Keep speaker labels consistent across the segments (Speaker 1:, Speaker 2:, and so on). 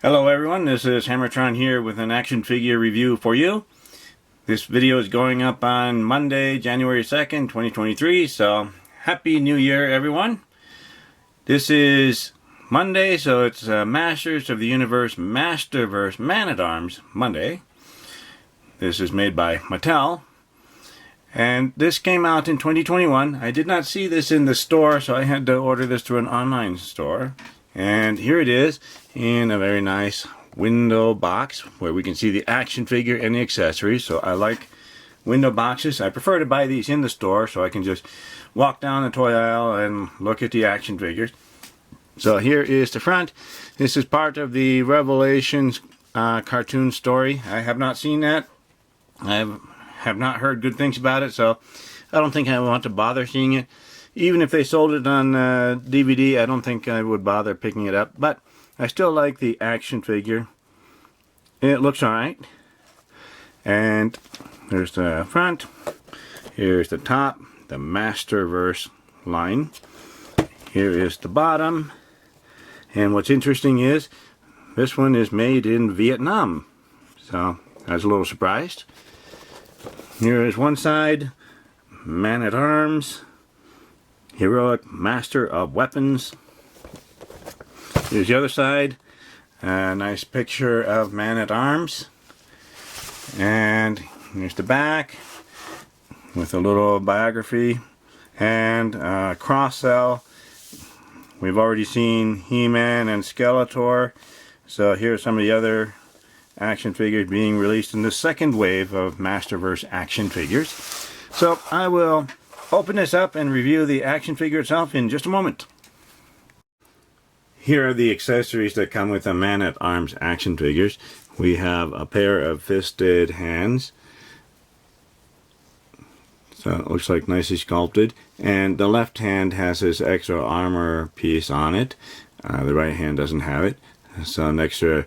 Speaker 1: Hello everyone, this is HammerTron here with an action figure review for you. This video is going up on Monday, January 2nd, 2023, so Happy New Year everyone. This is Monday, so it's Masters of the Universe Masterverse Man-at-Arms Monday. This is made by Mattel, and this came out in 2021. I did not see this in the store, so I had to order this through an online store. And here it is in a very nice window box where we can see the action figure and the accessories. So I like window boxes. I prefer to buy these in the store so I can just walk down the toy aisle and look at the action figures. So here is the front. This is part of the Revelations cartoon story. I have not seen that. I have not heard good things about it, so I don't think I want to bother seeing it. Even if they sold it on DVD, I don't think I would bother picking it up. But I still like the action figure. It looks alright. And there's the front. Here's the top, the Masterverse line. Here is the bottom. And what's interesting is, this one is made in Vietnam. So, I was a little surprised. Here is one side, Man-at-Arms. Heroic Master of Weapons. Here's the other side. A nice picture of Man-at-Arms. And here's the back with a little biography and cross-sell. We've already seen He-Man and Skeletor. So here's some of the other action figures being released in the second wave of Masterverse action figures. So I will open this up and review the action figure itself in just a moment. Here are the accessories that come with the Man-at-Arms action figures. We have a pair of fisted hands. So it looks like nicely sculpted. And the left hand has this extra armor piece on it. The right hand doesn't have it. So an extra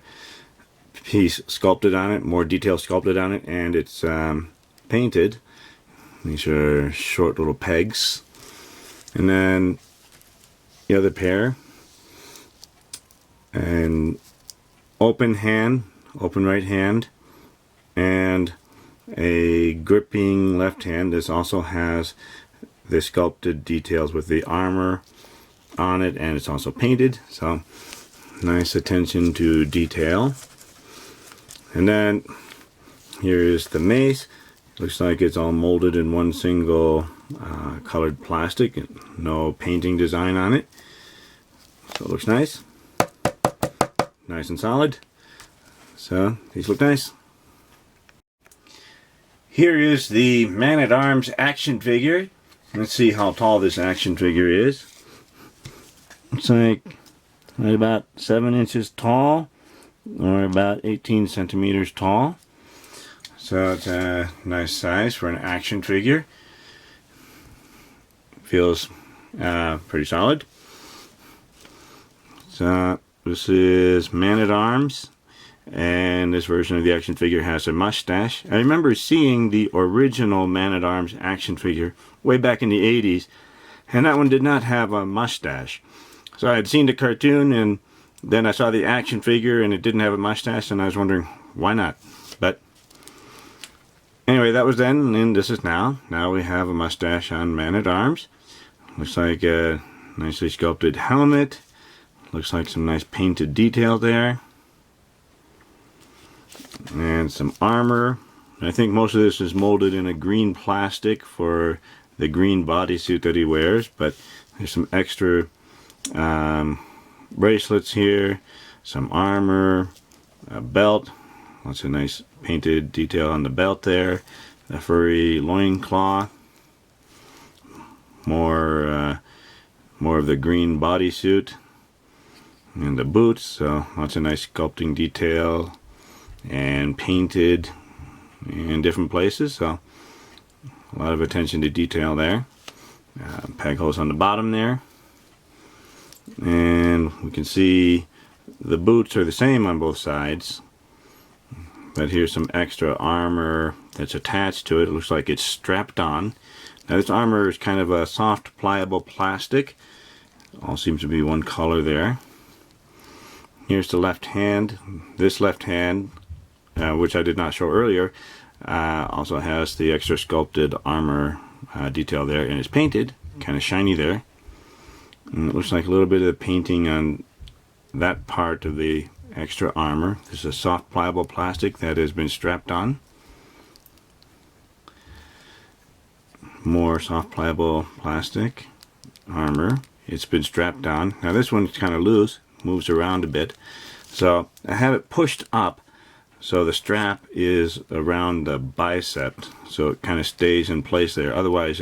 Speaker 1: piece sculpted on it, more detail sculpted on it, and it's painted. These are short little pegs. And then the other pair. And open hand, open right hand, and a gripping left hand. This also has the sculpted details with the armor on it, and it's also painted. So nice attention to detail. And then here is the mace. Looks like it's all molded in one single colored plastic, no painting design on it. So it looks nice. Nice and solid. So these look nice. Here is the Man-at-Arms action figure. Let's see how tall this action figure is. Looks like right about 7 inches tall, or about 18 centimeters tall. So it's a nice size for an action figure. Feels pretty solid. So this is Man-at-Arms, and this version of the action figure has a mustache. I remember seeing the original Man-at-Arms action figure way back in the 80s, and that one did not have a mustache. So I had seen the cartoon, and then I saw the action figure and it didn't have a mustache, and I was wondering why not. But anyway, that was then, and this is now. Now we have a mustache on Man-at-Arms. Looks like a nicely sculpted helmet. Looks like some nice painted detail there. And some armor. I think most of this is molded in a green plastic for the green bodysuit that he wears, but there's some extra bracelets here, some armor, a belt. Lots of nice painted detail on the belt there. The furry loincloth. More of the green bodysuit. And the boots, so lots of nice sculpting detail and painted in different places. So a lot of attention to detail there. Peg holes on the bottom there. And we can see the boots are the same on both sides. But here's some extra armor that's attached to it. It looks like it's strapped on. Now this armor is kind of a soft, pliable plastic. All seems to be one color there. Here's the left hand. This left hand, which I did not show earlier, also has the extra sculpted armor detail there, and it's painted, kind of shiny there. And it looks like a little bit of painting on that part of the extra armor. This is a soft pliable plastic that has been strapped on. More soft pliable plastic armor. It's been strapped on. Now this one's kind of loose, moves around a bit. So I have it pushed up so the strap is around the bicep, so it kind of stays in place there. Otherwise,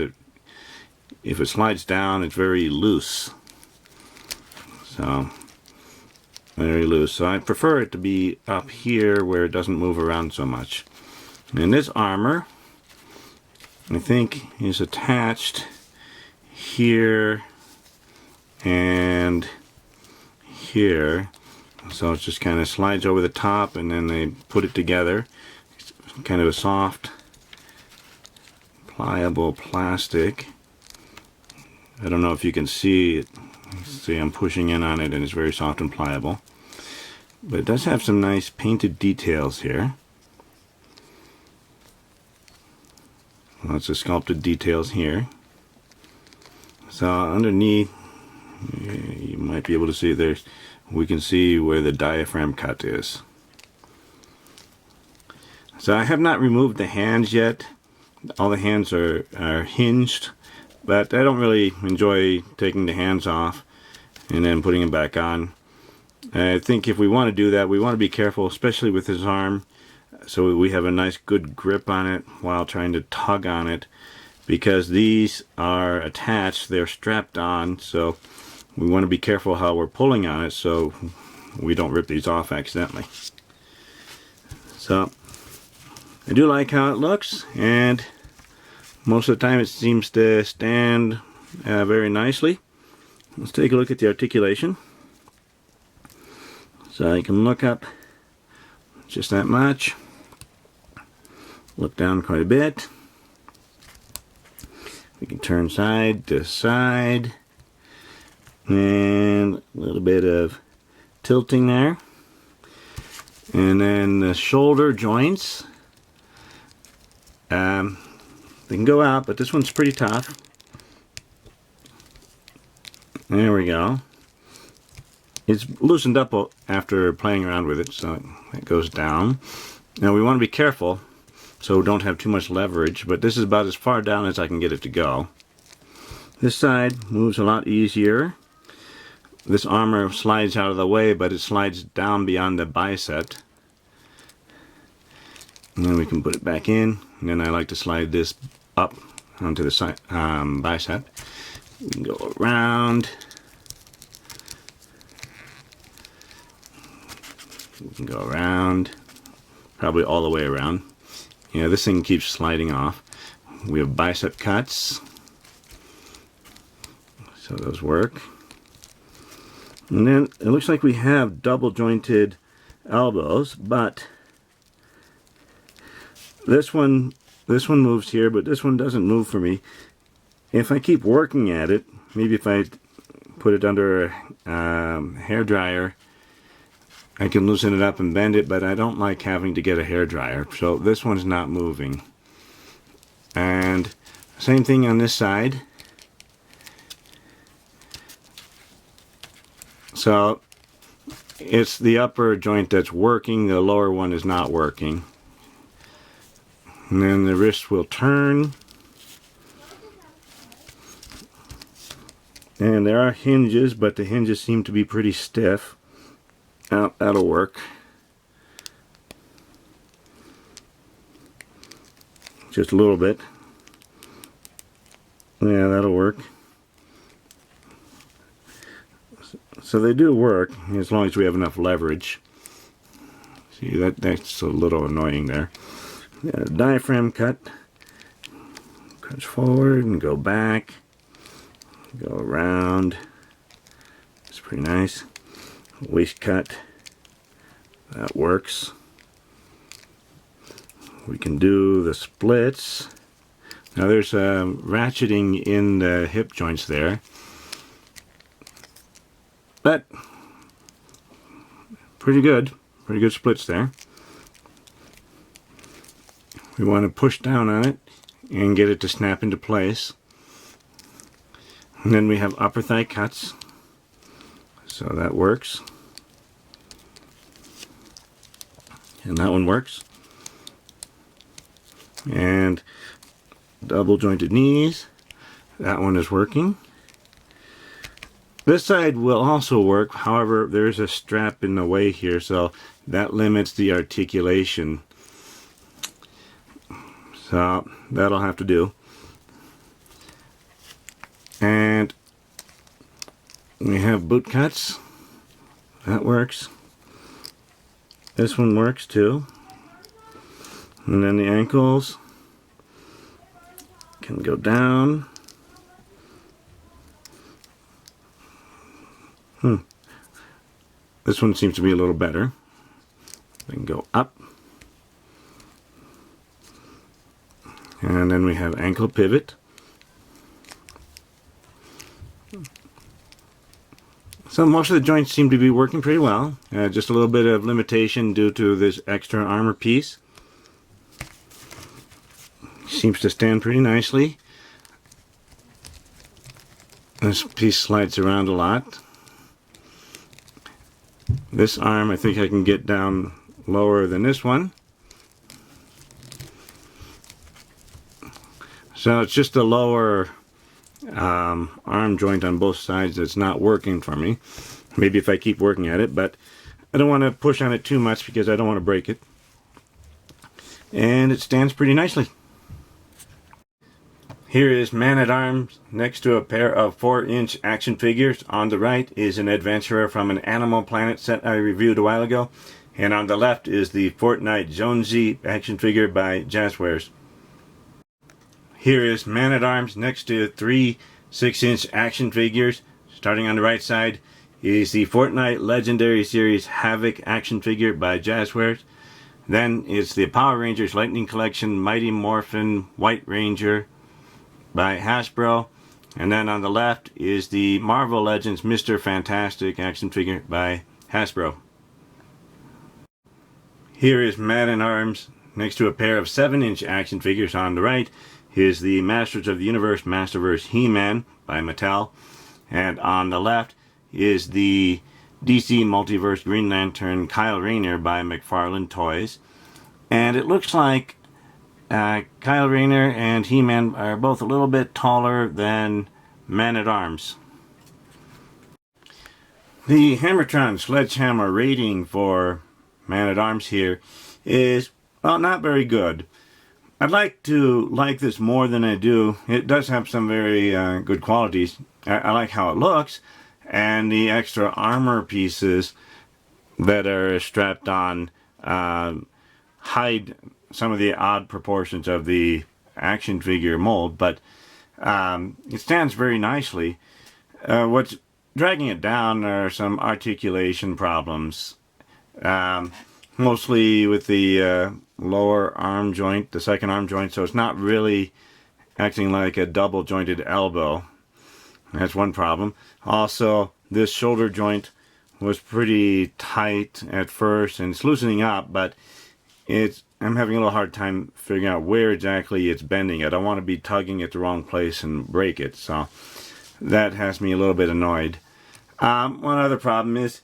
Speaker 1: if it slides down, it's very loose. So very loose. So I prefer it to be up here where it doesn't move around so much. And this armor, I think, is attached here and here. So it just kind of slides over the top and then they put it together. It's kind of a soft, pliable plastic. I don't know if you can see it. See, I'm pushing in on it and it's very soft and pliable. But it does have some nice painted details here. Lots of sculpted details here. So underneath, you might be able to see there, we can see where the diaphragm cut is. So I have not removed the hands yet. All the hands are hinged, but I don't really enjoy taking the hands off and then putting them back on. I think if we want to do that, we want to be careful, especially with his arm, so we have a nice good grip on it while trying to tug on it, because these are attached, they're strapped on, so we want to be careful how we're pulling on it so we don't rip these off accidentally. So I do like how it looks, and most of the time it seems to stand very nicely. Let's take a look at the articulation. So you can look up just that much, look down quite a bit. We can turn side to side, and a little bit of tilting there. And then the shoulder joints, they can go out, but this one's pretty tough. There we go. It's loosened up after playing around with it, so it goes down. Now we want to be careful so don't have too much leverage, but this is about as far down as I can get it to go. This side moves a lot easier. This armor slides out of the way, but it slides down beyond the bicep. And then we can put it back in, and then I like to slide this up onto the side, bicep. We can go around. We can go around, probably all the way around. Yeah, this thing keeps sliding off. We have bicep cuts, so those work. And then it looks like we have double jointed elbows, but this one moves here, but this one doesn't move for me. If I keep working at it, maybe if I put it under a hair dryer, I can loosen it up and bend it, but I don't like having to get a hair dryer, so this one's not moving. And same thing on this side. So it's the upper joint that's working, the lower one is not working. And then the wrist will turn. And there are hinges, but the hinges seem to be pretty stiff. That'll work. Just a little bit. Yeah, that'll work. So they do work as long as we have enough leverage. See, that's a little annoying there. Yeah, diaphragm cut. Crunch forward and go back. Go around. It's pretty nice. Waist cut. That works. We can do the splits. Now there's ratcheting in the hip joints there. But pretty good splits there. We want to push down on it and get it to snap into place. And then we have upper thigh cuts, so that works. And that one works. And double jointed knees, that one is working. This side will also work, however there's a strap in the way here, so that limits the articulation. So that'll have to do. And we have boot cuts, that works. This one works too. And then the ankles can go down. This one seems to be a little better. We can go up. And then we have ankle pivot. So most of the joints seem to be working pretty well. Just a little bit of limitation due to this extra armor piece. Seems to stand pretty nicely. This piece slides around a lot. This arm I think I can get down lower than this one. So it's just a lower arm joint on both sides that's not working for me. Maybe if I keep working at it, but I don't want to push on it too much because I don't want to break it. And it stands pretty nicely. Here is Man-at-Arms next to a pair of 4-inch action figures. On the right is an adventurer from an Animal Planet set I reviewed a while ago. And on the left is the Fortnite Jonesy action figure by Jazzwares. Here is Man-at-Arms next to 3 6-inch action figures. Starting on the right side is the Fortnite Legendary Series Havoc action figure by Jazzwares. Then it's the Power Rangers Lightning Collection Mighty Morphin White Ranger by Hasbro. And then on the left is the Marvel Legends Mr. Fantastic action figure by Hasbro. Here is Man-at-Arms next to a pair of 7-inch action figures. On the right is the Masters of the Universe Masterverse He-Man by Mattel. And on the left is the DC Multiverse Green Lantern Kyle Rayner by McFarlane Toys. And it looks like Kyle Rayner and He-Man are both a little bit taller than Man-at-Arms. The HammerTron Sledgehammer rating for Man-at-Arms here is, well, not very good. I'd like to like this more than I do. It does have some very good qualities. I like how it looks, and the extra armor pieces that are strapped on hide some of the odd proportions of the action figure mold, but it stands very nicely. What's dragging it down are some articulation problems, mostly with the lower arm joint, the second arm joint, so it's not really acting like a double jointed elbow. That's one problem. Also, this shoulder joint was pretty tight at first and it's loosening up, but I'm having a little hard time figuring out where exactly it's bending. I don't want to be tugging at the wrong place and break it, so that has me a little bit annoyed. One other problem is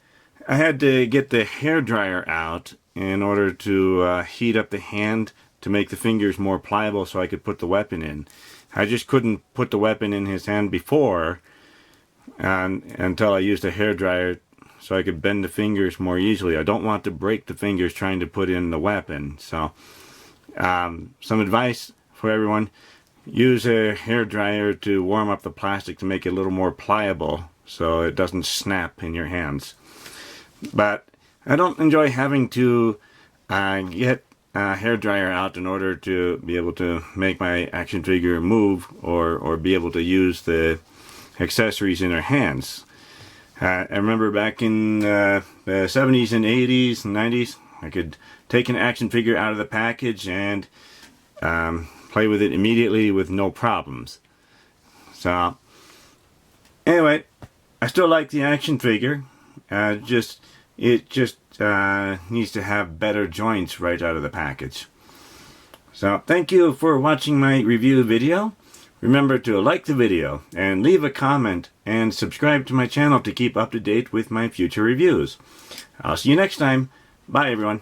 Speaker 1: I had to get the hairdryer out in order to heat up the hand to make the fingers more pliable so I could put the weapon in. I just couldn't put the weapon in his hand before until I used a hairdryer so I could bend the fingers more easily. I don't want to break the fingers trying to put in the weapon. So some advice for everyone: use a hairdryer to warm up the plastic to make it a little more pliable so it doesn't snap in your hands. But I don't enjoy having to get a hairdryer out in order to be able to make my action figure move or be able to use the accessories in her hands. I remember back in the 70s and 80s and 90s, I could take an action figure out of the package and play with it immediately with no problems. So, anyway, I still like the action figure. Just It just needs to have better joints right out of the package. So thank you for watching my review video. Remember to like the video and leave a comment and subscribe to my channel to keep up to date with my future reviews. I'll see you next time. Bye everyone.